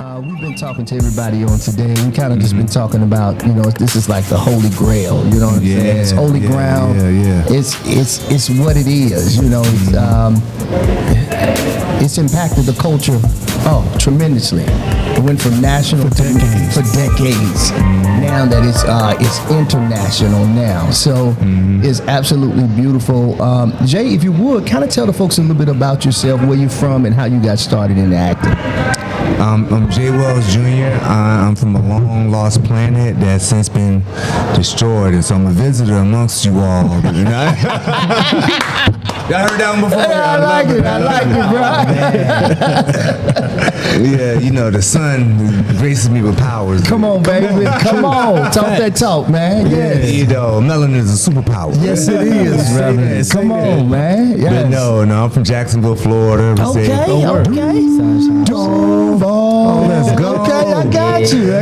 We've been talking to everybody on today. We kind of just been talking about, this is like the holy grail. You know what I'm saying? It's holy ground. Yeah. It's what it is. It's impacted the culture tremendously. It went from national for decades. Now that it's international now, so it's absolutely beautiful. Jay, if you would, kind of tell the folks a little bit about yourself, where you're from, and how you got started in acting. I'm Jay Wells Jr. I'm from a long lost planet that's since been destroyed, and so I'm a visitor amongst you all. Y'all heard that one before? I like it, bro. Yeah, the sun graces me with powers. Come on, baby. Come on. Talk that talk, man. Yes. Melanin is a superpower. Yes, it is, brother. Come on, man. Yes. But no, I'm from Jacksonville, Florida. Okay. Let's go. Okay, I got you.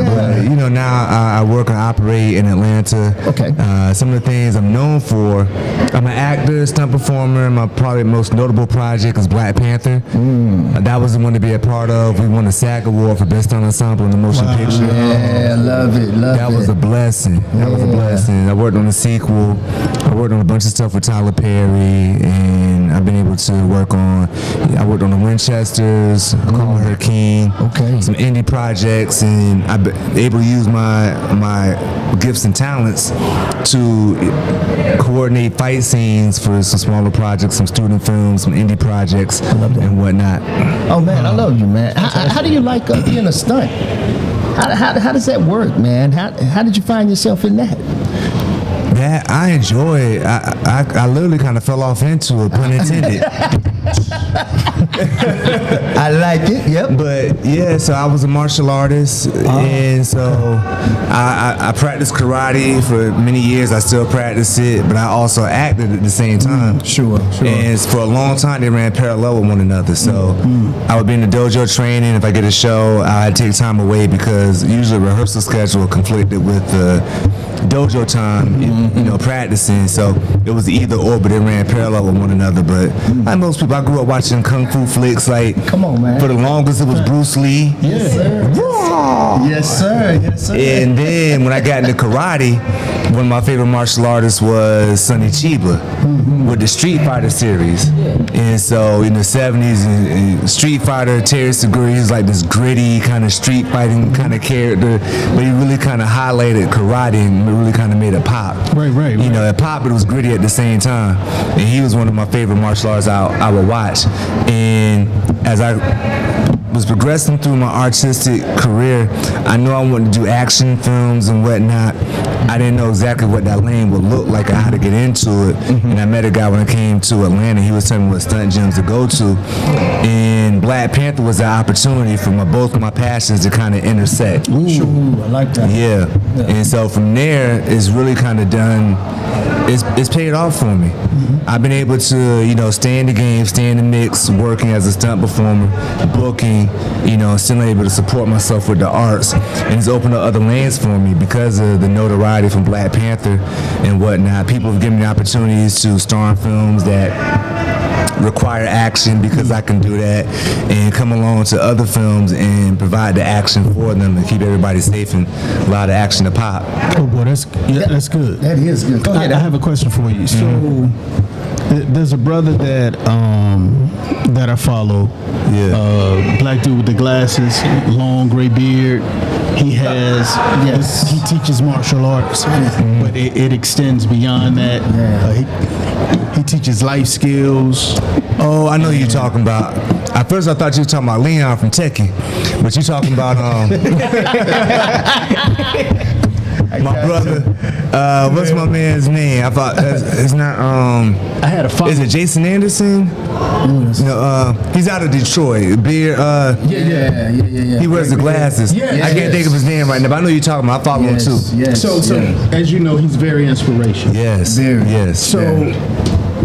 But, now I work and operate in Atlanta. Okay. Some of the things I'm known for, I'm an actor, stunt performer. My probably most notable project is Black Panther. That was the one to be a part of. We won the SAG Award for Best Stunt Ensemble in the Motion Picture. Yeah, love it. That was a blessing. I worked on the sequel. I worked on a bunch of stuff with Tyler Perry, and I've been able to I worked on the Winchesters, Call Her King, some indie projects, and I've been able to use my gifts and talents to coordinate fight scenes for some smaller projects, some student films, some indie projects, and whatnot. Oh man, I love you, man. How do you like being a stunt? How does that work, man? How did you find yourself in that? That I enjoy it. I literally kind of fell off into it, pun intended. I like it. Yep. But yeah, so I was a martial artist, and so I practiced karate for many years. I still practice it, but I also acted at the same time. Sure. And for a long time, they ran parallel with one another. So I would be in the dojo training. If I get a show, I'd take time away because usually rehearsal schedule conflicted with the dojo time, practicing. So it was either or, but it ran parallel with one another. But like most people, I grew up watching kung fu flicks. Like, come on, man. For the longest, it was Bruce Lee. Yes, sir. Yes, sir. And then when I got into karate, one of my favorite martial artists was Sonny Chiba with the Street Fighter series. And so in the 70s, Street Fighter, Terry Segura, he was like this gritty kind of street fighting kind of character, but he really kind of highlighted karate and really kind of made it pop. Right. It popped, but it was gritty at the same time. And he was one of my favorite martial artists I would watch. And as I was progressing through my artistic career, I knew I wanted to do action films and whatnot. I didn't know exactly what that lane would look like or how to get into it. And I met a guy when I came to Atlanta. He was telling me what stunt gyms to go to. And Black Panther was the opportunity for both my passions to kind of intersect. Ooh, I like that. Yeah. And so from there, it's really kind of done. It's paid off for me. I've been able to, stay in the game, stay in the mix, working as a stunt performer, booking, still able to support myself with the arts, and it's opened up other lanes for me because of the notoriety from Black Panther and whatnot. People have given me opportunities to star in films that require action because I can do that, and come along to other films and provide the action for them and keep everybody safe and allow the action to pop. Oh boy, that's good. That is good. Go ahead. I have a question for you. So there's a brother that I follow. Black dude with the glasses, long gray beard. He has, he teaches martial arts, but it extends beyond that. He teaches life skills. Oh, I know who you're talking about. At first I thought you were talking about Leon from Tekken, but you're talking about my brother. What's my man's name? I thought it's not. I had a father. Is it Jason Anderson? No, he's out of Detroit. Beard. Yeah. He wears the glasses. I can't think of his name right now, but I know you're talking about. I follow him too. So as you know, he's very inspirational. Yes. So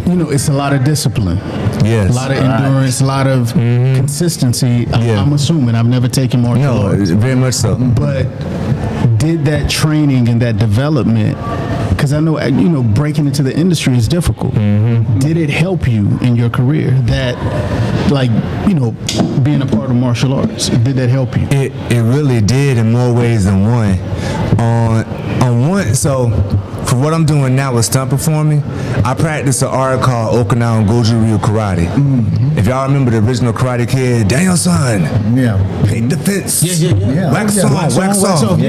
it's a lot of discipline. Yes. A lot of endurance, a lot of consistency. I'm assuming. I've never taken martial arts. Very much so. But did that training and that development, because I know, breaking into the industry is difficult. Did it help you in your career? That like, being a part of martial arts? Did that help you? It really did in more ways than one. On one, so for what I'm doing now with stunt performing, I practice an art called Okinawan Goju-ryu Karate. Mm-hmm. If y'all remember the original Karate Kid, Daniel-san, paint the fence, wax on.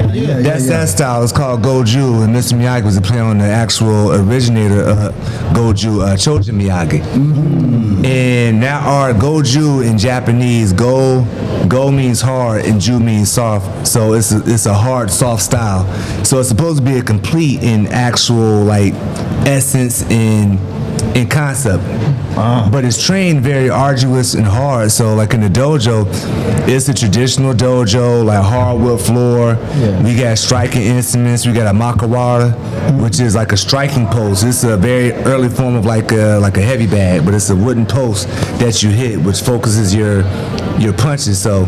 That's that style. It's called Goju, and Mr. Miyagi was a play on the actual originator of Goju, Chojin Miyagi. Mm-hmm. And that art, Goju in Japanese, go means hard and ju means soft. So it's a hard, soft style. So it's supposed to be a complete in actual like essence in concept. But it's trained very arduous and hard. So like in the dojo, it's a traditional dojo, like hardwood floor. We got striking instruments. We got a makawara, which is like a striking post. It's a very early form of like a heavy bag, but it's a wooden post that you hit, which focuses your punches. So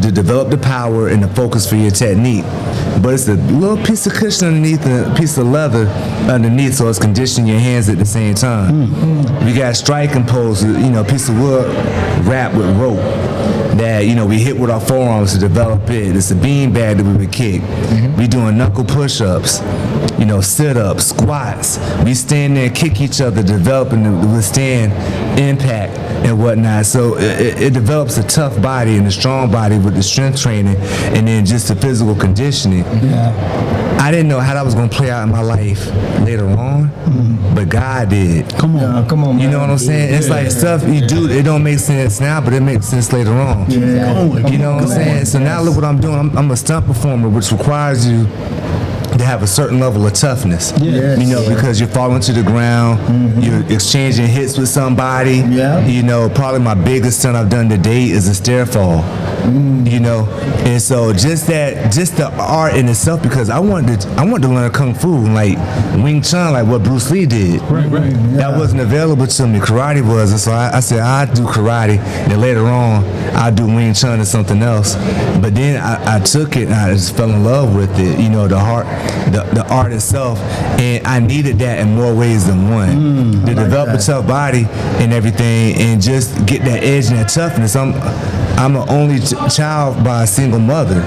to develop the power and the focus for your technique. But it's a little piece of cushion underneath, a piece of leather underneath, so it's conditioning your hands at the same time. We got striking poses, piece of wood wrapped with rope that, we hit with our forearms to develop it. It's a bean bag that we would kick. We doing knuckle push-ups, sit-ups, squats. We stand there and kick each other, developing to withstand impact and whatnot. So it develops a tough body and a strong body with the strength training and then just the physical conditioning. I didn't know how that was going to play out in my life later on, but God did. Come on, man. You know what I'm saying? It's like stuff you do, it don't make sense now, but it makes sense later on. You know what I'm saying? So now look what I'm doing. I'm a stunt performer, which requires you to have a certain level of toughness, because you're falling to the ground, you're exchanging hits with somebody. Probably my biggest stunt I've done to date is a stair fall. And so just the art in itself, because I wanted to learn Kung Fu, like Wing Chun, like what Bruce Lee did. That wasn't available to me. Karate was, and so I said I'd do karate, and then later on I'll do Wing Chun or something else. But then I took it and I just fell in love with it. The art itself, and I needed that in more ways than one. To develop a tough body and everything, and just get that edge and that toughness. I'm an only child by a single mother.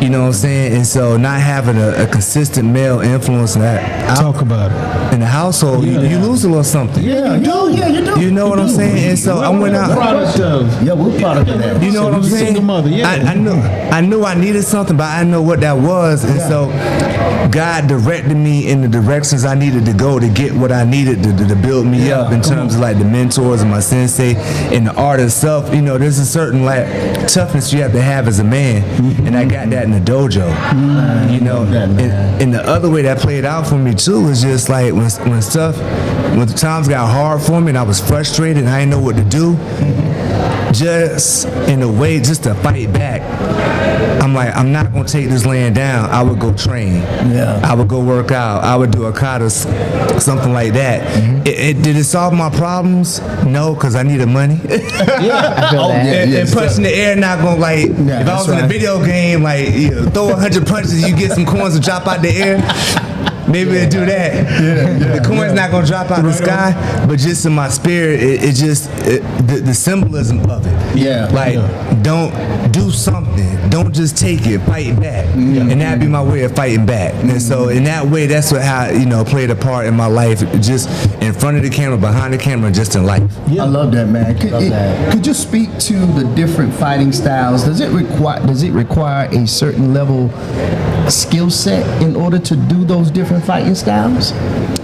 You know what I'm saying? And so not having a consistent male influence in that. Talk about it. In the household, you lose a little something. You do. You know what I'm saying? And so I went out. We're product of that. You know what I'm saying? Single mother, I knew I needed something, but I didn't know what that was. And so God directed me in the directions I needed to go to get what I needed to build me up in terms of like the mentors and my sensei and the art itself. There's a certain like toughness you have to have as a man, and I got that in the dojo. And the other way that played out for me too was just like when the times got hard for me and I was frustrated and I didn't know what to do, just in a way just to fight back. I'm like, I'm not gonna take this laying down. I would go train. I would go work out. I would do a kata, something like that. Did it solve my problems? No, because I needed money. And punching the air not gonna if I was in a video game, throw 100 punches, you get some coins to drop out the air. Maybe it'll do that. The coin's not gonna drop out the sky, but just in my spirit, the symbolism of it. Don't do something. Don't just take it. Fight back, and that'd be my way of fighting back. And so in that way, that's how played a part in my life, just in front of the camera, behind the camera, just in life. I love that, man. Could you speak to the different fighting styles? Does it require a certain level skill set in order to do those different fighting styles,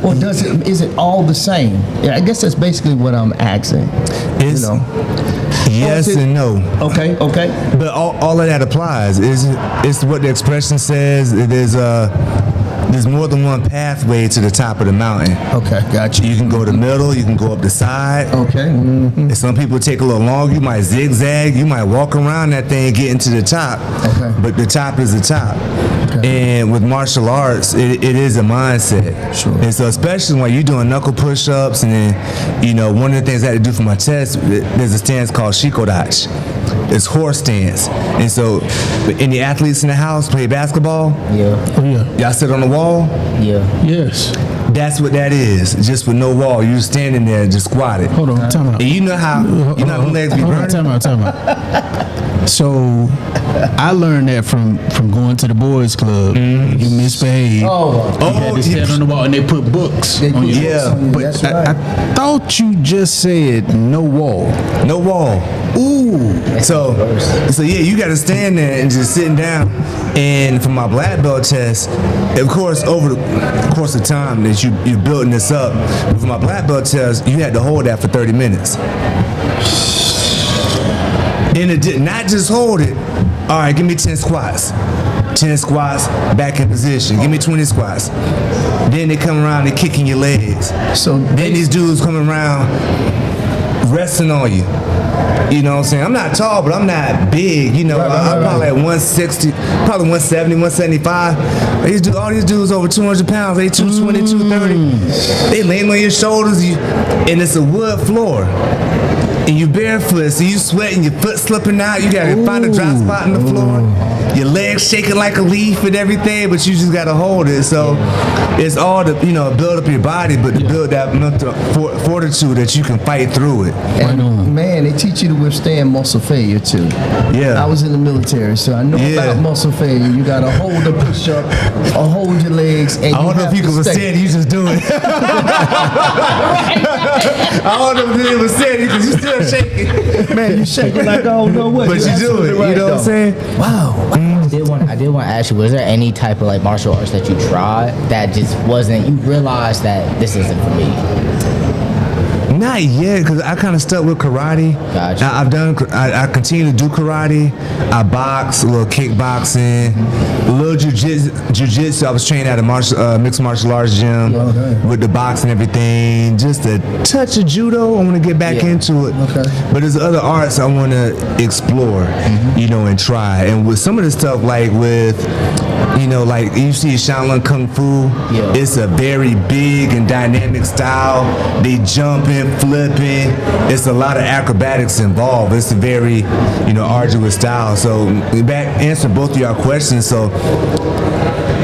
or is it all the same? I guess that's basically what I'm asking. Yes and no. Okay. But all of that applies. It's what the expression says. There's more than one pathway to the top of the mountain. Okay, gotcha. You can go the middle, you can go up the side. Okay. And some people take a little longer. You might zigzag, you might walk around that thing and get into the top. Okay. But the top is the top. Okay. And with martial arts, it is a mindset. Sure. And so especially when you're doing knuckle push-ups, and then, one of the things I had to do for my chest, there's a stance called shikodachi. It's horse stance. And so any athletes in the house play basketball? Yeah. Oh, yeah. Y'all sit on the wall? Yeah. Yes. That's what that is. Just with no wall. You're standing there and just squatted. Hold on, time out. And you know how them legs be burning? Time out. So I learned that from going to the boys club. You misbehaved. You had to stand on the wall and they put books on your Yeah, That's right. I thought you just said no wall. no wall. Ooh. So yeah, you got to stand there and just sitting down. And for my black belt test, of course, over the course of time that you're building this up, for my black belt test, you had to hold that for 30 minutes. Then it did not just hold it. All right, give me 10 squats. 10 squats, back in position. Give me 20 squats. Then they come around and kicking your legs. So Then these dudes come around resting on you. You know what I'm saying? I'm not tall, but I'm not big. You know, I'm probably like 160, probably 170, 175. All these dudes over 200 pounds, they 220, 230. They laying on your shoulders, and it's a wood floor. And you barefoot, so you sweating, your foot slipping out, you gotta find a dry spot in the floor. Your legs shaking like a leaf and everything, but you just gotta hold it. So it's all to, build up your body, but to build that mental fortitude that you can fight through it. And man, they teach you to withstand muscle failure too. Yeah. I was in the military, so I know about muscle failure. You gotta hold the push up or hold your legs, and I don't know if you can withstand it, you just do it. I don't know if you can withstand it because you still shaking. Man, you shaking like I don't know what. But you do it, Right, you know what I'm saying? Wow. I did want to ask you, was there any type of like martial arts that you tried that just wasn't, you realized that this isn't for me? Not yet, because I kind of stuck with karate. Gotcha. I continue to do karate. I box, a little kickboxing, a little jiu-jitsu. I was trained at a mixed martial arts gym with the boxing and everything. Just a touch of judo. I want to get back into it. Okay. But there's other arts I want to explore, and try. And with some of the stuff, like with, like you see Shaolin Kung Fu, it's a very big and dynamic style. They jumping, flipping. It's a lot of acrobatics involved. It's a very, arduous style. So answer both of your questions. So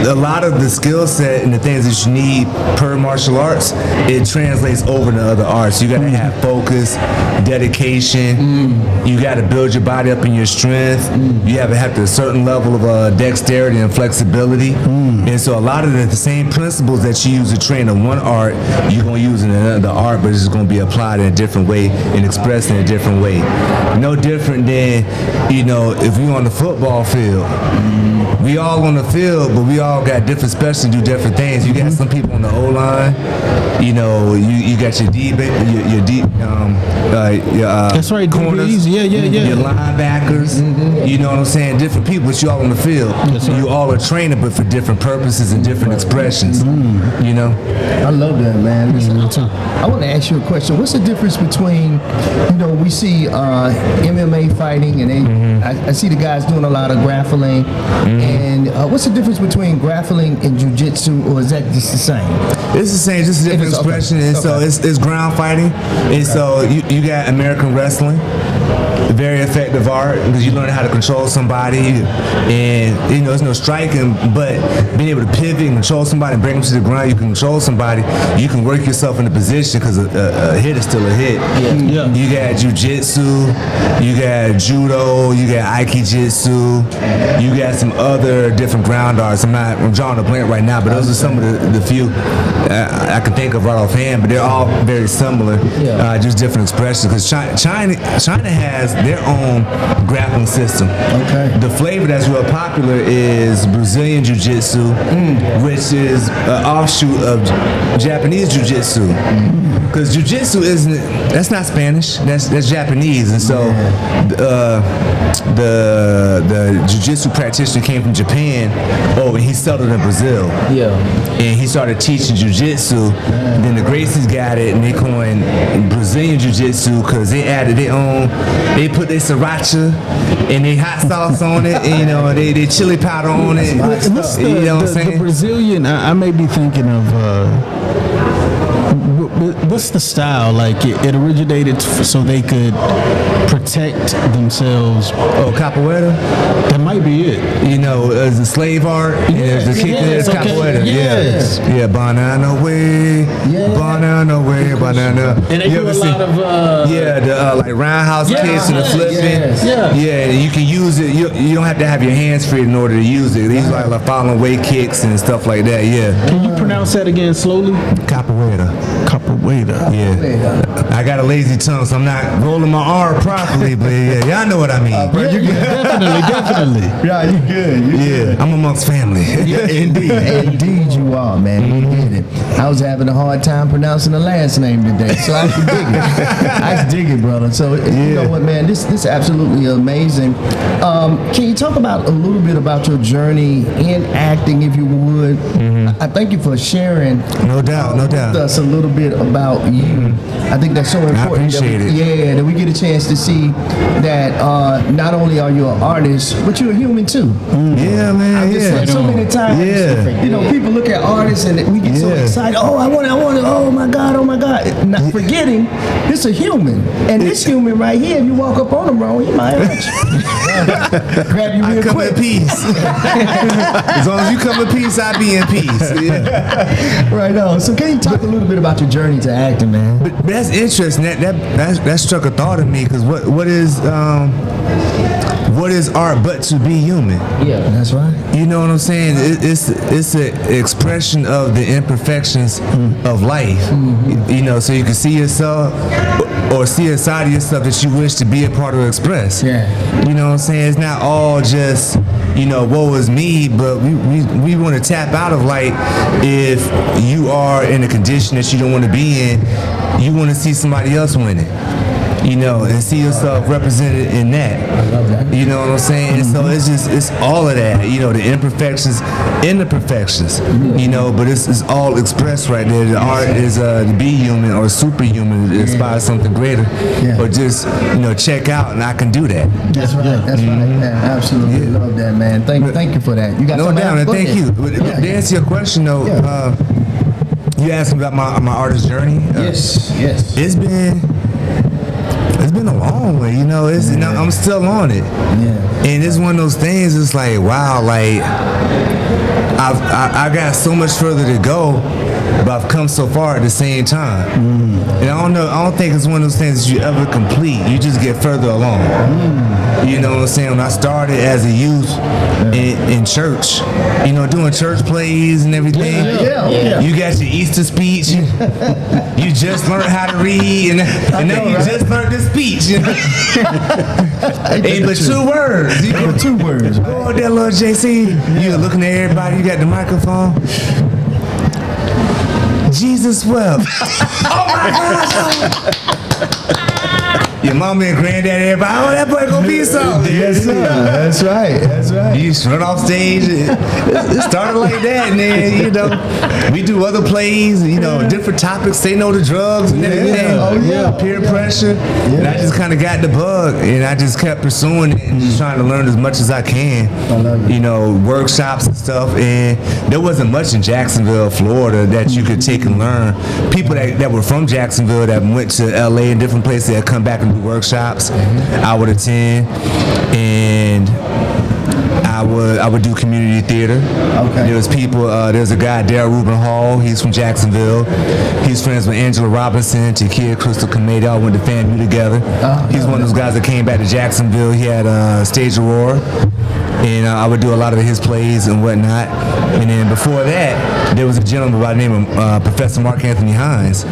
a lot of the skill set and the things that you need per martial arts, it translates over to other arts. You got to have focus, dedication. You got to build your body up in your strength. You have to have a certain level of dexterity and flexibility. And so a lot of the same principles that you use to train in one art, you're going to use in another art, but it's going to be applied in a different way and expressed in a different way. No different than, if you're on the football field. We all on the field, but we all got different specialties, do different things. You got some people on the O-line. You got your deep, That's right, corners, DBs. Yeah. your linebackers. You know what I'm saying? Different people, but you all on the field. You all are training, but for different purposes and different expressions. I love that, man. Listen, I want to ask you a question. What's the difference between, we see MMA fighting, and I see the guys doing a lot of grappling. And what's the difference between grappling and jiu-jitsu, or is that just the same? It's the same, just a different expression. And so it's ground fighting. And so you got American wrestling. Very effective art because you learn how to control somebody, and there's no striking, but being able to pivot and control somebody and bring them to the ground, you can control somebody, you can work yourself in a position because a hit is still a hit. You got jiu-jitsu, you got judo, you got aikijitsu, you got some other different ground arts. I'm drawing a blank right now, but those are some of the few I can think of right offhand, but they're all very similar, just different expressions because China has their own grappling system. Okay. The flavor that's real popular is Brazilian Jiu-Jitsu, which is an offshoot of Japanese Jiu-Jitsu. Because Jiu-Jitsu that's not Spanish, that's Japanese. And so the Jiu-Jitsu practitioner came from Japan, and he settled in Brazil. And he started teaching Jiu-Jitsu. Then the Gracies got it, and they coined Brazilian Jiu-Jitsu because they added their own. They put their sriracha and their hot sauce on it, and they chili powder on it. What's the Brazilian? I may be thinking of. What's the style? Like it originated so they could protect themselves. Oh, capoeira. That might be it. You know, as a slave art, there's the kick, there's okay. capoeira. Yes. Yeah, banana way, banana way, banana. And they You do ever a see- lot of the like roundhouse kicks and the flipping. Yeah. And you can use it. You don't have to have your hands free in order to use it. These are like falling way kicks and stuff like that. Yeah, Can you pronounce that again slowly? capoeira. Capoeira. Yeah, I got a lazy tongue, so I'm not rolling my R properly. But yeah, y'all know what I mean. Definitely. Yeah, you good. You good. Yeah, I'm amongst family. Indeed, indeed you are, man. You get it. I was having a hard time pronouncing the last name today, so I can dig it. I can dig it, brother. So you know what, man? This is absolutely amazing. Can you talk about a little bit about your journey in acting, if you would? I thank you for sharing. No doubt, no doubt. With us a little bit about you. I think that's so important. appreciate it. Yeah, that we get a chance to see that not only are you an artist, but you're a human too. Yeah, man. I just Yeah. so many times, Yeah. you know, people look at artists and we get so Yeah. excited. Oh, I want it. Oh my God. Not forgetting, this a human, and this human right here, if you walk up on him wrong, he might hurt you. Grab you I real come in quick. peace. As long as you come in peace, I be in peace. Yeah. Right on. So, can you talk a little bit about your journey to acting, man? But that's interesting. That struck a thought in me because what is art but to be human? Yeah. That's right. You know what I'm saying? It's an expression of the imperfections of life. You know, so you can see yourself or see a side of yourself that you wish to be a part or express. Yeah. You know what I'm saying? It's not all just, you know, woe is me, but we want to tap out of like, if you are in a condition that you don't want to be in, you want to see somebody else win it. You know, and see yourself represented in that. You know what I'm saying? And so it's all of that. You know, the imperfections and the perfections. You know, but it's all expressed right there. The art is to be human or superhuman, to inspire something greater. Yeah. Or just, you know, check out and I can do that. That's right. That's right. Yeah, absolutely love that, man. Thank you for that. You got No something doubt, else? and Go thank ahead. you. But to answer your question though, you asked me about my artist journey. Yes. It's been a long way, you know. You know, I'm still on it. Yeah. And it's one of those things. It's like, wow, like I got so much further to go, but I've come so far at the same time. And I don't think it's one of those things that you ever complete. You just get further along. You know what I'm saying? When I started as a youth in church, you know, doing church plays and everything. Yeah. You got your Easter speech. You just learned how to read, and now you just learned the speech. You know? Hey, but 2 words. You go 2 words. Go on there, little JC. You're looking at everybody. You got the microphone. Jesus wept. Oh my gosh. Your mama and granddaddy, everybody, oh, that boy gonna be something. Yes, sir. That's right. You just run off stage. It started like that, and then, you know, we do other plays, you know, different topics, say no to drugs and everything. Oh, yeah. Peer pressure. And I just kind of got the bug, and I just kept pursuing it and just trying to learn as much as I can. I love it. You know, workshops and stuff. And there wasn't much in Jacksonville, Florida that you could take and learn. People that were from Jacksonville that went to LA and different places that come back and do workshops, I would attend. And I would do community theater. Okay. There was people. There's a guy, Darryl Reuben Hall. He's from Jacksonville. He's friends with Angela Robinson, Takia Crystal Kamei. They all went to FAMU together. He's one of those guys that came back to Jacksonville. He had Stage Aurora, and I would do a lot of his plays and whatnot. And then before that, there was a gentleman by the name of Professor Mark Anthony Hines.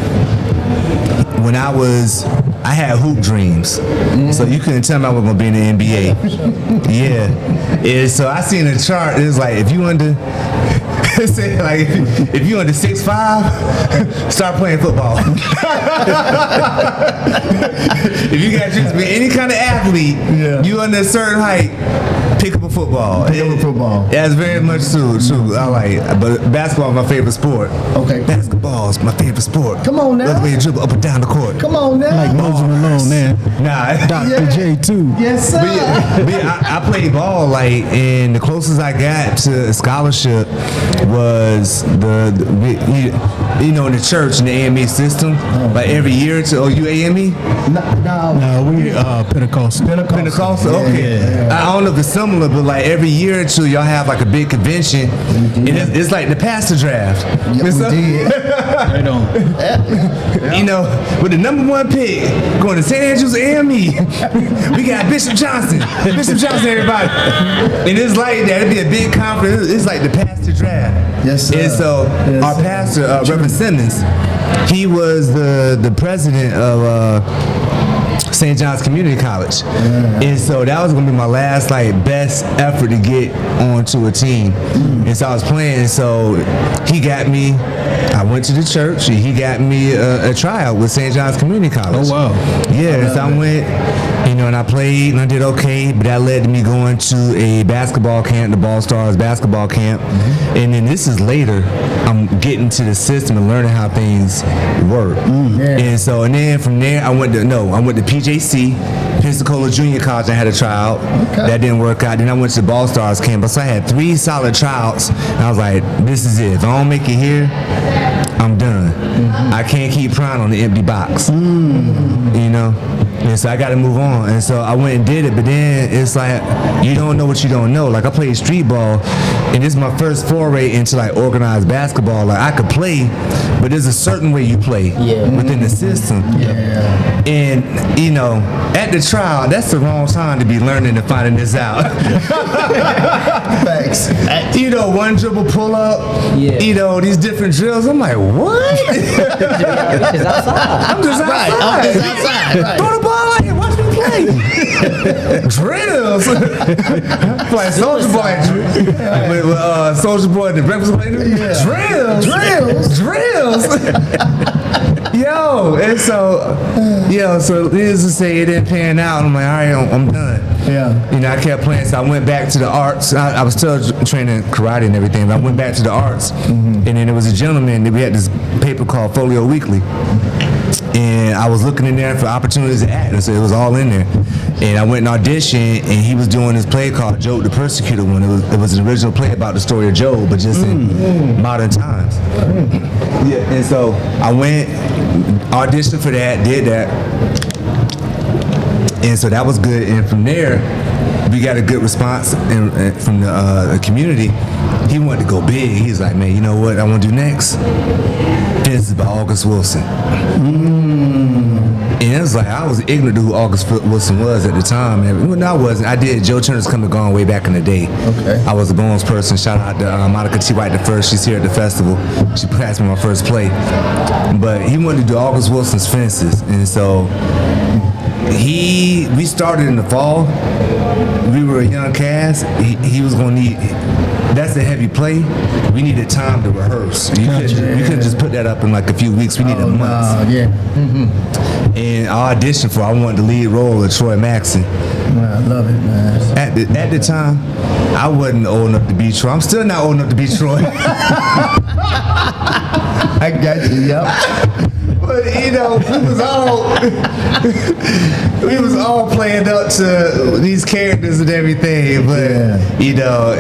When I had hoop dreams, so you couldn't tell me I was gonna be in the NBA. Yeah. So I seen the chart. It was like if you under, say like if you under 6'5", start playing football. If you got just be any kind of athlete, you under a certain height, pick up a football. That's very much true. I like, but basketball is my favorite sport. Okay. Basketball is my favorite sport. Come on now. That's the way you dribble up and down the court. Come on now. Like Moses Malone, man. Nah. Dr. J too. Yes, sir. But yeah, I played ball, like, and the closest I got to a scholarship was you know, in the church in the AME system, like every year to you AME? No, we Pentecostal. Pentecostal, okay. Yeah. I don't know if it's similar, but like every year or two, y'all have like a big convention, and it's like the pastor draft. Yep, we did. Right on. You know, with the #1 pick going to St. Andrews AME, we got Bishop Johnson. Bishop Johnson, everybody. And it's like that. It'd be a big conference. It's like the pastor draft. Yes, sir. And so our pastor, Reverend Simmons, he was the president of St. John's Community College. And so that was gonna be my last best effort to get onto a team. And so I was playing, and so he got me, I went to the church, and he got me a tryout with St. John's Community College. Oh, wow. Yeah, so I went, you know, and I played and I did okay, but that led to me going to a basketball camp, the Ball Stars basketball camp. And then this is later, I'm getting to the system and learning how things work. And so, and then from there, I went to PJC, Pensacola Junior College. I had a tryout. That didn't work out. Then I went to the Ball Stars campus. So I had 3 solid tryouts. And I was like, this is it. If I don't make it here, I'm done. I can't keep prying on the empty box. You know? And so I got to move on. And so I went and did it. But then it's like, you don't know what you don't know. Like, I played street ball, and this is my first foray into organized basketball. Like, I could play, but there's a certain way you play within the system. And, you know, at the trial, that's the wrong time to be learning and finding this out. Facts. You know, one dribble pull up, you know, these different drills. I'm like, what? It's outside. I'm just outside. I'm just outside. Right. Throw the ball out here, watch me play. Drills. Like Soldier Boy. With Soldier Boy, the Breakfast Club. Drills. Yo, and so, so needless to say, it didn't pan out. I'm like, all right, I'm done. Yeah. You know, I kept playing, so I went back to the arts. I was still training karate and everything, but I went back to the arts. And then there was a gentleman that we had this paper called Folio Weekly. And I was looking in there for opportunities to act, and so it was all in there. And I went and auditioned, and he was doing this play called Job the Persecutor one. It was an original play about the story of Job, but just in modern times. Yeah, and so I went, auditioned for that, did that. And so that was good. And from there, we got a good response from the community. He wanted to go big. He's like, man, you know what I want to do next? This is by August Wilson. And it was like, I was ignorant to who August Wilson was at the time. And no, I wasn't. I did Joe Turner's Come and Gone way back in the day. Okay. I was a Bones person. Shout out to Monica T. White the first. She's here at the festival. She passed me my first play. But he wanted to do August Wilson's Fences. And so we started in the fall. We were a young cast. He was going to need, that's a heavy play. We needed time to rehearse. You couldn't just put that up in like a few weeks. We needed months. And I auditioned for, I wanted the lead role of Troy Maxson. Man, I love it, man. At the time, I wasn't old enough to be Troy. I'm still not old enough to be Troy. I got you, yep. But you know, we was all playing up to these characters and everything. But you know,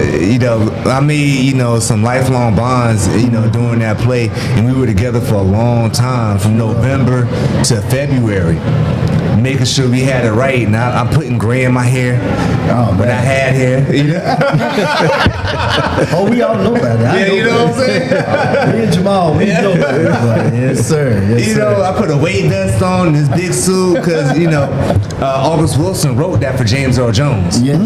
I made some lifelong bonds, doing that play, and we were together for a long time, from November to February, making sure we had it right. And I'm putting gray in my hair when I had hair. Oh, we all know about that. You know what I'm saying? Me and Jamal, we know about that. Yes, sir. Yes, sir. I put a weight vest on, this big suit, because August Wilson wrote that for James Earl Jones. Yes.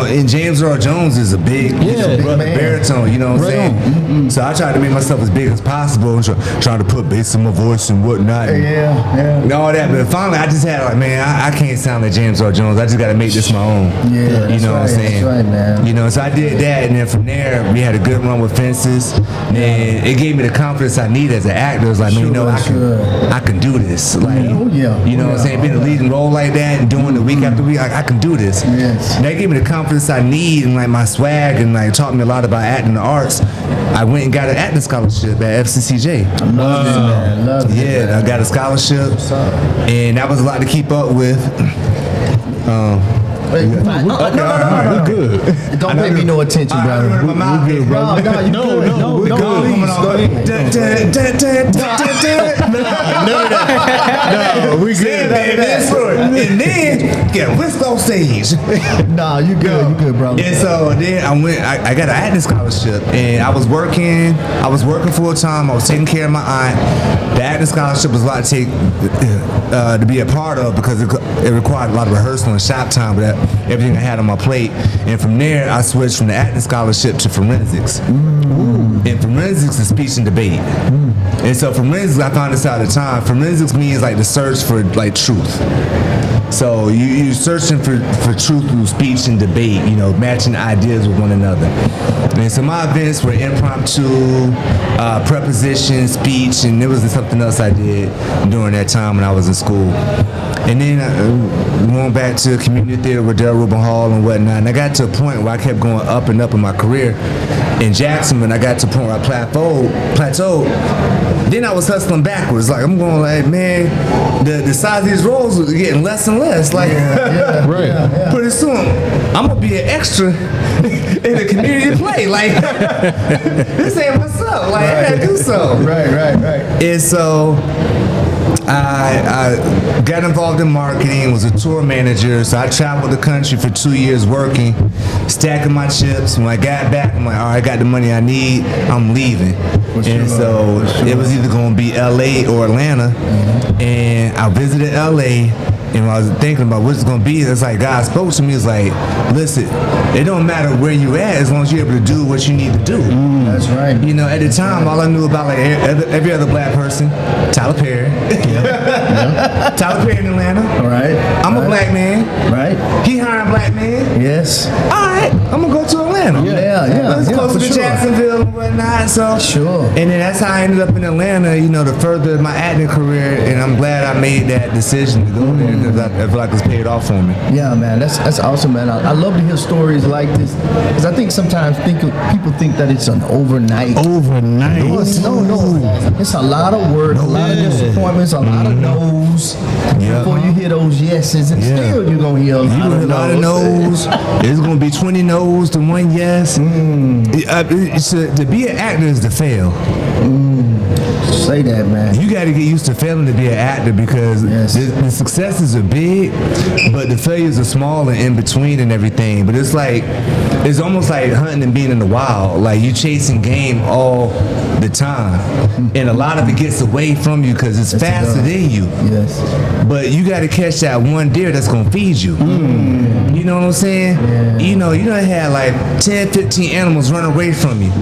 And James Earl Jones is a big brother baritone. You know what I'm saying? So I tried to make myself as big as possible, and trying to put bass in my voice and whatnot. And all that. But finally, I just had I can't sound like James Earl Jones. I just got to make this my own. Yeah, you know what I'm saying? That's right, man. So I did that, and then from there, we had a good run with Fences, and it gave me the confidence I need as an actor. It was like, I can do this. Like, you know what I'm saying? Being a leading role like that and doing it week after week, I can do this. Yes. And that gave me the confidence I need, and my swag, and taught me a lot about acting and the arts. I went and got an acting scholarship at FCCJ. I love it, man. Love it, man. I got a scholarship, and that was a lot to keep up with. We're good. Don't pay me no attention, brother. We're good, No, we're No, we good. And then get whisked off stage. Nah, you good, brother. And so then I got an acting scholarship, and I was working full time. I was taking care of my aunt. The acting scholarship was a lot to be a part of because it required a lot of rehearsal and shop time, but everything I had on my plate. And from there, I switched from the acting scholarship to forensics. And forensics is speech and debate. And so forensics, I found this out at the time. Forensics means like the search for like truth. So you're searching for truth through speech and debate, matching ideas with one another. And so my events were impromptu, preposition, speech, and there was something else I did during that time when I was in school. And then going back to community theater with Del Rubin Hall and whatnot, and I got to a point where I kept going up and up in my career. In Jackson, when I got to a point where I plateaued, then I was hustling backwards. Like, I'm going like, man, the size of these roles was getting less and less. Like, Right. pretty soon, I'm going to be an extra in a community play. Like, this ain't what's up. Like, I got to do something. Right. And so I got involved in marketing, was a tour manager, so I traveled the country for 2 years working, stacking my chips. When I got back, I'm like, all right, I got the money I need, I'm leaving. So it was either going to be LA or Atlanta, and I visited LA. And when I was thinking about what it's going to be, it's like God spoke to me. It's like, listen, it don't matter where you at as long as you're able to do what you need to do. That's right. At the time, all I knew about like every other black person, Tyler Perry. Tyler Perry in Atlanta. All right. I'm a black man. Right. He hiring black men. Yes. All right, I'm gonna go to Atlanta. Yeah. It's closer for to sure. Jacksonville and whatnot. So Sure. And then that's how I ended up in Atlanta. To further my acting career, and I'm glad I made that decision to go there because I feel like it's paid off for me. Yeah, man, that's awesome, man. I love to hear stories like this because I think sometimes people think that it's an overnight. Overnight. No, it's a lot of work, a lot of disappointments, a lot of no's before you hear those yeses, and still you're gonna hear a lot of no's. There's gonna be 20 no's to 1 yes. To be an actor is to fail. Say that, man. You got to get used to failing to be an actor because the successes are big, but the failures are small and in between and everything. But it's almost like hunting and being in the wild. Like you chasing game all the time, and a lot of it gets away from you because it's faster than you. Yes. But you got to catch that one deer that's gonna feed you. You know what I'm saying? Yeah. You done had like 10, 15 animals run away from you.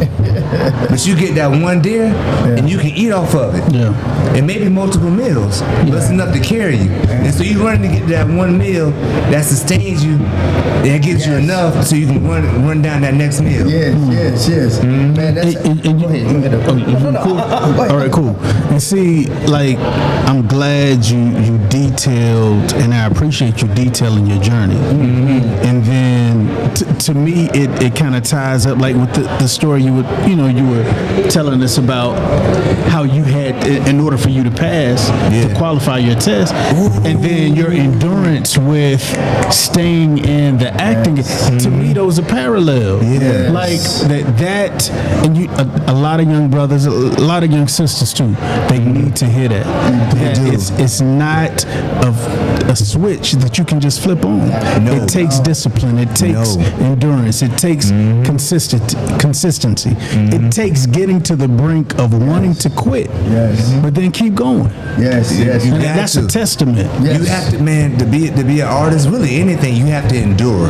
But you get that one deer and you can eat off of it. Yeah. And maybe multiple meals. But it's enough to carry you. And so you run to get that one meal that sustains you and gives you enough so you can run down that next meal. Yes. Man, that's go ahead. Cool. All right, cool. And see, like, I'm glad you detailed, and I appreciate you detailing your journey. And then, to me, it kind of ties up, like with the story you were telling us about how you had, in order for you to pass, to qualify your test, and then your endurance with staying in the acting. To me, those are parallel. Yes. Like that, and a lot of young brothers, a lot of young sisters too. They need to hear that. That it's not a switch that you can just flip on. It takes discipline. It takes endurance. It takes consistency. It takes getting to the brink of wanting to quit, but then keep going. Yes. And that's a testament. Yes. You have to, man, to be an artist, really anything, you have to endure.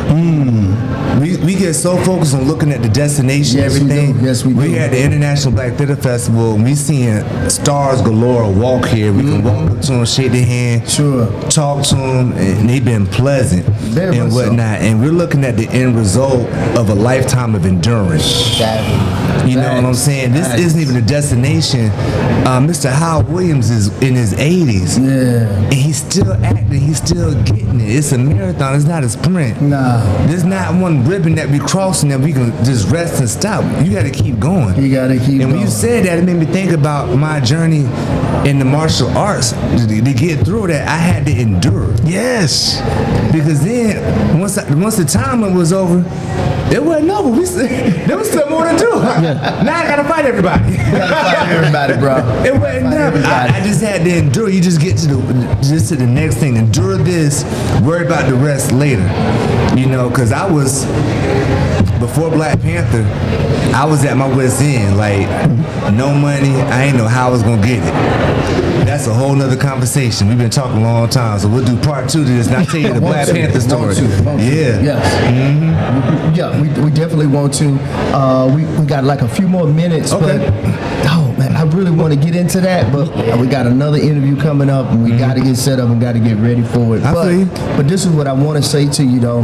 We get so focused on looking at the destination, Yes, everything. we do. Yes, we do. We had the International Black Theater Festival, and we seeing stars galore walk here. We can walk up to them, shake their hand, talk to them, and they've been pleasant Very and much so. whatnot. And we're looking at the end result of a lifetime of endurance. You know what I'm saying? This isn't even a destination. Mr. Howard Williams is in his 80s. Yeah. And he's still acting. He's still getting it. it's a marathon. It's not a sprint. Nah. There's not one ribbon that we crossing that we can just rest and stop. You got to keep going. You got to keep And when going. you said that, it made me think about my journey in the martial arts. To get through that, I had to endure. Yes. Because then, once the timer was over, it wasn't over. There was still more to do. Now I gotta fight everybody. You gotta fight everybody, bro. It wasn't done. I just had to endure. You just get to the next thing. Endure this. Worry about the rest later. You know, because I was before Black Panther. I was at my wit's end. Like, no money. I ain't know how I was gonna get it. That's a whole nother conversation. We've been talking a long time, so we'll do part 2 to this. Not tell you the Black Panther story. Yeah. Yes. Yeah, we definitely want to. We got like a few more minutes, Okay. but oh man, I really want to get into that, but we got another interview coming up, and we got to get set up and got to get ready for it. I feel you. But this is what I want to say to you, though.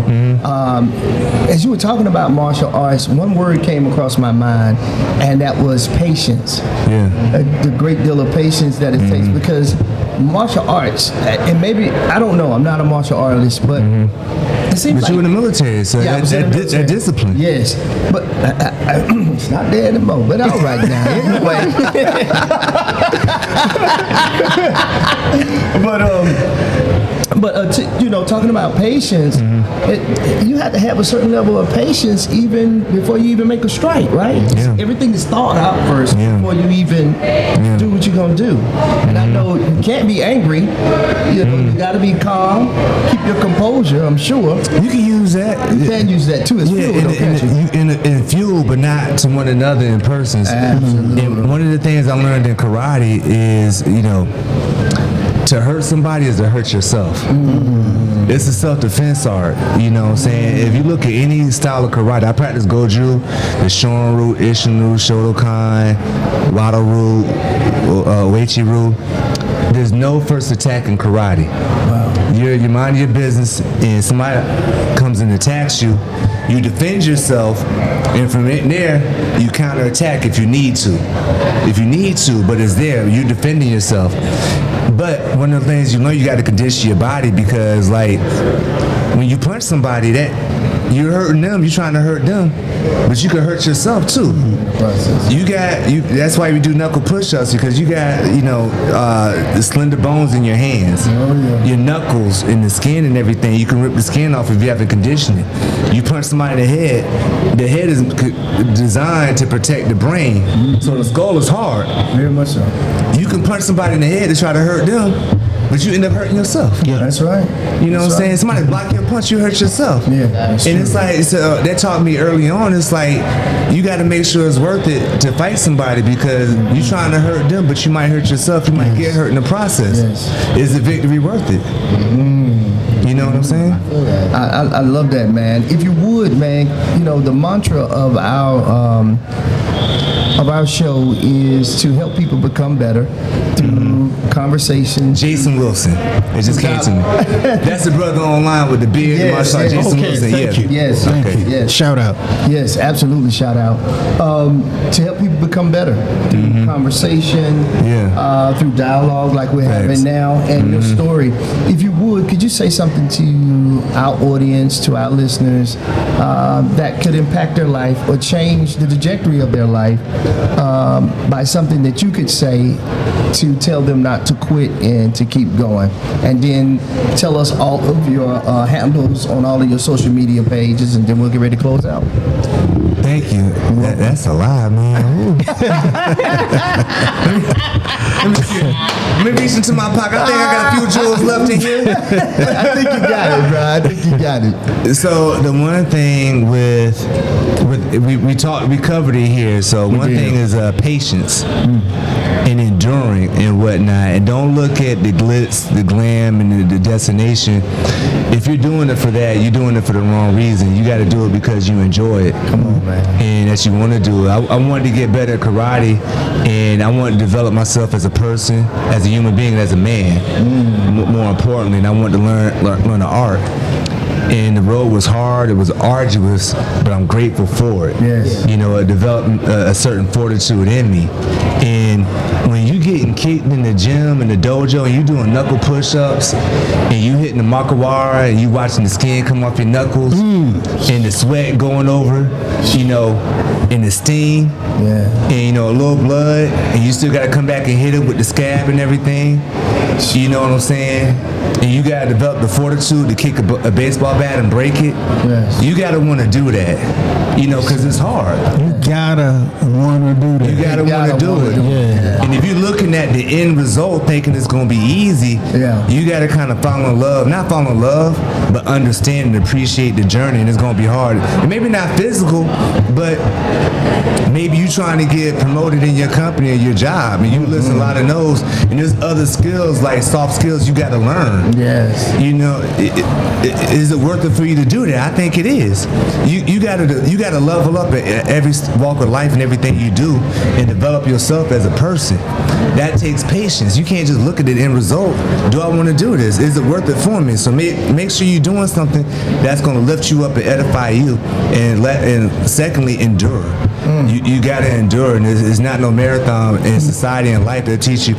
As you were talking about martial arts, one word came across my mind, and that was patience. Yeah. The great deal of patience that it takes, because martial arts, and maybe, I don't know, I'm not a martial artist, but it seems But like you in the military, so I was in the that military. discipline. Yes, but it's not there anymore. But all right now, anyway. But talking about patience, you have to have a certain level of patience even before you even make a strike, right? Yeah. Everything is thought out first before you even do what you're gonna do. And I know you can't be angry. You got to be calm, keep your composure. I'm sure You can use that. you can use that too as fuel, though, can't you? in fuel, but not to one another in persons. Absolutely. And one of the things I learned in karate is, to hurt somebody is to hurt yourself. It's a self-defense art, you know what I'm saying? If you look at any style of karate, I practice Goju, the Shorin-ryu, Ishin-ryu, Shotokan, Wado-ryu, Uechi-ryu. There's no first attack in karate. You mind your business, and somebody comes and attacks you. You defend yourself, and from there, you counterattack if you need to. But it's there. You're defending yourself. But one of the things you got to condition your body, because like when you punch somebody, that you're hurting them. You're trying to hurt them, but you can hurt yourself too. That's why we do knuckle push-ups, because you got the slender bones in your hands, your knuckles and the skin and everything. You can rip the skin off if you haven't conditioned it. You punch somebody in the head. The head is designed to protect the brain, so the skull is hard. Very much so. You can punch somebody in the head to try to hurt them, but you end up hurting yourself. Yeah, that's right. You know what I'm saying? Somebody block your punch, you hurt yourself. Yeah, that's and true. it's like, that taught me early on, it's like, you got to make sure it's worth it to fight somebody, because you're trying to hurt them, but you might hurt yourself. You might get hurt in the process. Yes. Is the victory worth it? You know what I'm saying? I love that, man. If you would, man, the mantra of our show is to help people become better through conversation. Jason Wilson. It just came to me. That's the brother online with the beard. Yes, Martial yes. Jason Okay, Wilson. thank you. Yes, Okay. yes. Shout out. Yes, absolutely. Shout out. To help people become better through conversation, through dialogue like we're Facts. having now, and your story. If you would, could you say something to our audience, to our listeners, that could impact their life or change the trajectory of their life by something that you could say to tell them not to quit and to keep going? And then tell us all of your handles on all of your social media pages, and then we'll get ready to close out. Thank you. That's a lie, man. Let me reach into my pocket. I think I got a few jewels left in here. I think you got it, bro. I think you got it. So the one thing we covered it here. So one thing is patience and enduring and whatnot. And don't look at the glitz, the glam, and the destination. If you're doing it for that, you're doing it for the wrong reason. You got to do it because you enjoy it. Come on, man. And that you want to do it. I wanted to get better at karate, and I wanted to develop myself as a person, as a human being, as a man. More importantly, and I wanted to learn the art. And the road was hard, it was arduous, but I'm grateful for it. Yes. You know, it developed a certain fortitude in me. And when you getting kicked in the gym, in the dojo, and you doing knuckle push-ups, and you hitting the makawara, and you watching the skin come off your knuckles, and the sweat going over, you know, and the sting, and you know, a little blood, and you still gotta come back and hit it with the scab and everything. You know what I'm saying? And you gotta develop the fortitude to kick a baseball bat and break it. Yes. You gotta want to do that, you know, because it's hard. You gotta want to do that. You gotta want to do it. Yeah. And if you're looking at the end result thinking it's gonna be easy, you gotta kind of fall in love, not fall in love, but understand and appreciate the journey. And it's gonna be hard. And maybe not physical, but maybe you trying to get promoted in your company or your job, and you listen a lot of no's, and there's other skills like soft skills you gotta learn. Yes. You know, is it worth it for you to do that? I think it is. You gotta level up at every walk of life and everything you do, and develop yourself as a person. That takes patience. You can't just look at the end result. Do I want to do this? Is it worth it for me? So make sure you're doing something that's going to lift you up and edify you, and secondly, endure. You gotta endure, and it's not no marathon in society and life that teach you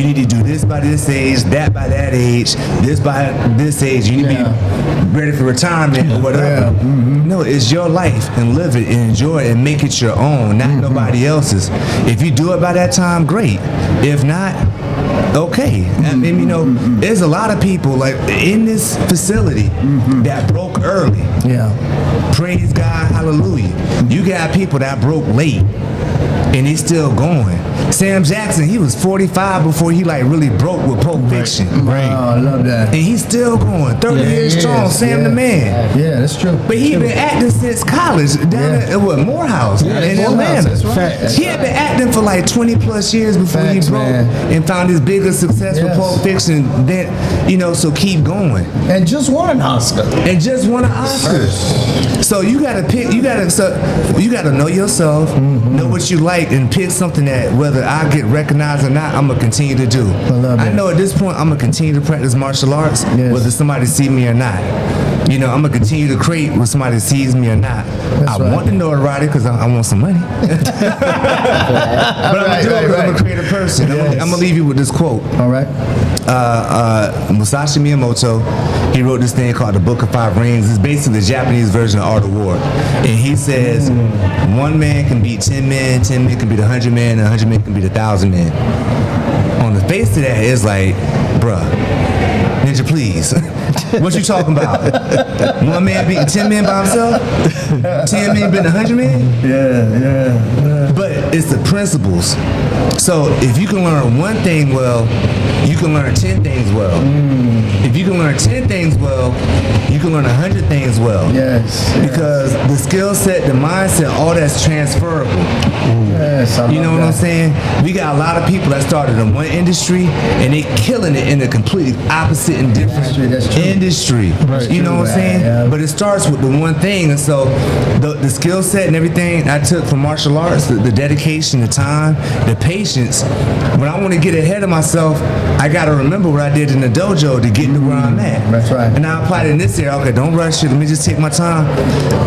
need to do this by this age, that by that age, this by this age. You need to be ready for retirement or whatever. No, it's your life, and live it and enjoy it and make it your own, not nobody else's. If you do it by that time, great. If not, okay. I mean, you know, there's a lot of people like in this facility that broke early. Yeah. Praise God, hallelujah. You got people that broke late, and he's still going. Sam Jackson, he was 45 before he like really broke with Pulp Fiction. Right. Oh, I love that. And he's still going, 30 years strong, Sam the Man. Yeah, that's true. But he been acting since college, down at Morehouse in Atlanta. That's right. He had been acting for like 20 plus years before he broke and found his bigger success with Pulp Fiction. Then, you know, so keep going. And just won an Oscar. So you gotta pick. You gotta know yourself, know what you like, and pick something that whether I get recognized or not, I'm gonna continue to do. I know at this point I'm gonna continue to practice martial arts, whether somebody see me or not. You know, I'm gonna continue to create when somebody sees me or not. I want the notoriety because I want some money. But I'm gonna do it because I'm a creative person. I'm gonna leave you with this quote. All right. Musashi Miyamoto, he wrote this thing called the Book of Five Rings. It's basically the Japanese version of Art of War. And he says, 1 man can beat 10 men, 10 men can beat 100 men, and 100 men can beat 1,000 men. On the face of that, it's like, bruh, Ninja, please. What you talking about? 1 man beating 10 men by himself? 10 men beating 100 men? Yeah. But it's the principles. So if you can learn one thing well, you can learn 10 things well. If you can learn 10 things well, you can learn 100 things well. Yes. Because the skill set, the mindset, all that's transferable. Yes, You know what I'm saying? We got a lot of people that started in one industry and they killing it in a completely opposite and different industry. Right. You know what I'm saying? Yeah. But it starts with the one thing, and so the skill set and everything I took from martial arts, the dedication, the time, the patience. When I want to get ahead of myself, I got to remember what I did in the dojo to get to where I'm at. That's right. And I applied it in this area. Okay, don't rush it. Let me just take my time.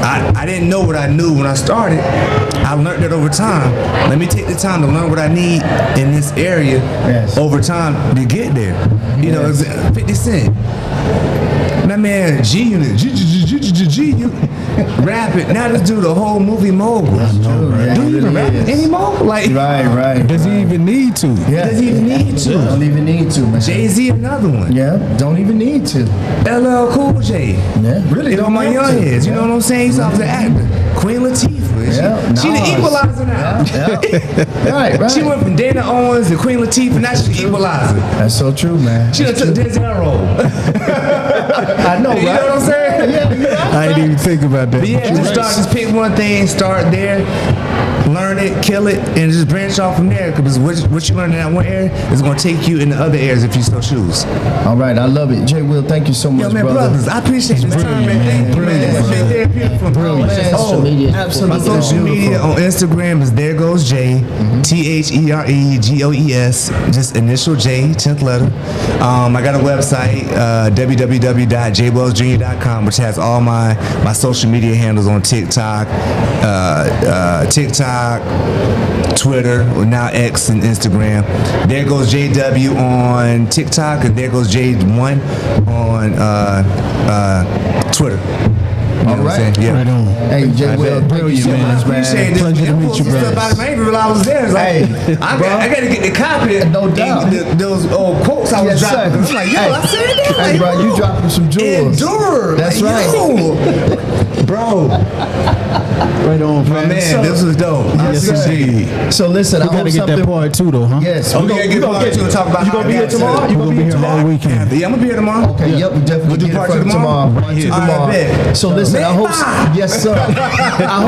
I didn't know what I knew when I started. I learned that over time. Let me take the time to learn what I need in this area over time to get there. You know, 50 Cent. My man G Unit, G Unit, rap it. Now this dude a whole movie mogul. Do you even rap anymore? Like, right. Does he even need to? Yeah. Does he even need to? Don't even need to, man. Jay-Z another one. Yeah, don't even need to. LL Cool J. Yeah, really. Even my young heads, you know what I'm saying? He's off the actor. Queen Latifah. She the equalizer now. Right. She went from Dana Owens to Queen Latifah, now she's the equalizer. That's so true, man. She done took Denzel role. I know, right? You know what I'm saying? I didn't even think about that. But yeah, just pick one thing, start there, learn it, kill it, and just branch off from there. Because what you learn in that one area is going to take you in the other areas if you so choose. All right, I love it. J. Will, thank you so much, Yo, man, brother. brothers, I appreciate this time, man. Thank you, man. It's been very beautiful. Man, Social media. absolutely. My social media on Instagram is There Goes Jay, ThereGoes, just initial J, 10th letter. I got a website, www.jwellsjr.com, which has all my social media handles on TikTok, Twitter, or now X and Instagram. There Goes JW on TikTok, and There Goes J1 on Twitter. You know what I'm saying? Yeah. Right on. Hey, J. Will, thank you so much, man. Appreciate this. Pleasure to meet you, bro. I didn't realize I was there. It's like, Hey, I got to get the copy. No doubt. Those old quotes I was Yes, dropping. sir. I'm like, yo, Hey. I said that. Hey, Like, bro, you dropping some jewels. Endure. That's Like, right. yo. Bro. Right on, My man, this was dope. Yes, indeed. So listen, We I hope gotta get that something. part too, though, huh? Yes, We gonna get part two and talk about You gonna be here tomorrow? We're gonna be here all weekend. Yeah, I'm gonna be here tomorrow. Okay, yep, we definitely We'll do get it part for two you tomorrow? tomorrow. Part two All right, tomorrow. bet. So listen, I hope, yes, sir. I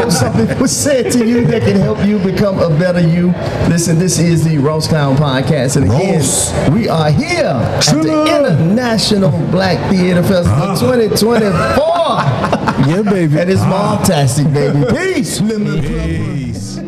hope something was said to you that can help you become a better you. Listen, this is the Roast Town Podcast, and again, we are here at the International Black Theater Festival 2024. Yeah, baby. And it's Marvtastic, baby. Peace. Peace.